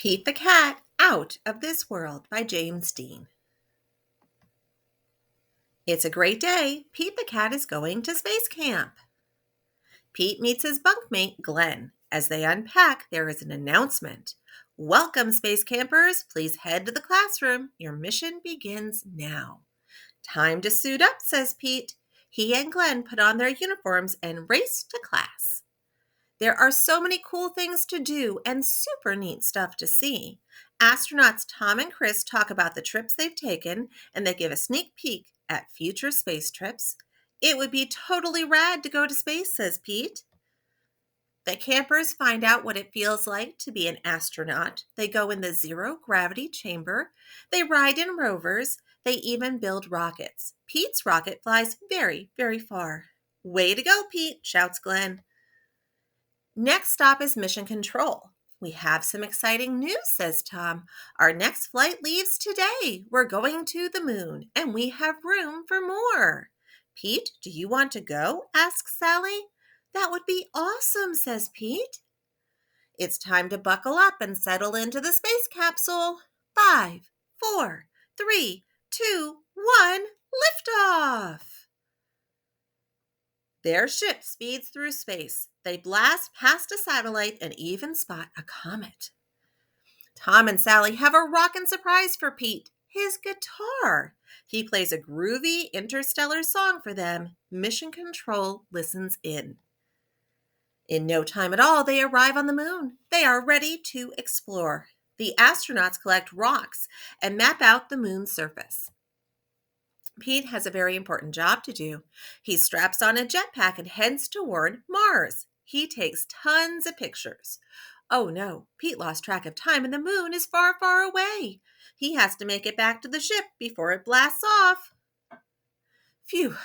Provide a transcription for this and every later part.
Pete the Cat Out of This World by James Dean. It's a great day. Pete the Cat is going to space camp. Pete meets his bunkmate, Glenn. As they unpack, there is an announcement. Welcome, space campers. Please head to the classroom. Your mission begins now. Time to suit up, says Pete. He and Glenn put on their uniforms and race to class. There are so many cool things to do and super neat stuff to see. Astronauts Tom and Chris talk about the trips they've taken, and they give a sneak peek at future space trips. It would be totally rad to go to space, says Pete. The campers find out what it feels like to be an astronaut. They go in the zero gravity chamber. They ride in rovers. They even build rockets. Pete's rocket flies very, very far. Way to go, Pete, shouts Glenn. Next stop is Mission Control. We have some exciting news, says Tom. Our next flight leaves today. We're going to the moon, and we have room for more. Pete, do you want to go? Asks Sally. That would be awesome, says Pete. It's time to buckle up and settle into the space capsule. 5, 4, 3, 2, 1, liftoff! Their ship speeds through space. They blast past a satellite and even spot a comet. Tom and Sally have a rockin' surprise for Pete, his guitar. He plays a groovy interstellar song for them. Mission Control listens in. In no time at all, they arrive on the moon. They are ready to explore. The astronauts collect rocks and map out the moon's surface. Pete has a very important job to do. He straps on a jetpack and heads toward Mars. He takes tons of pictures. Oh no, Pete lost track of time and the moon is far, far away. He has to make it back to the ship before it blasts off. Phew,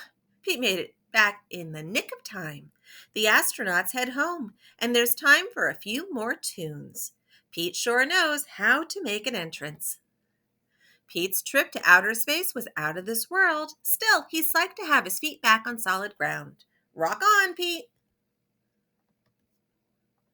Pete made it back in the nick of time. The astronauts head home, and there's time for a few more tunes. Pete sure knows how to make an entrance. Pete's trip to outer space was out of this world. Still, he's psyched to have his feet back on solid ground. Rock on, Pete!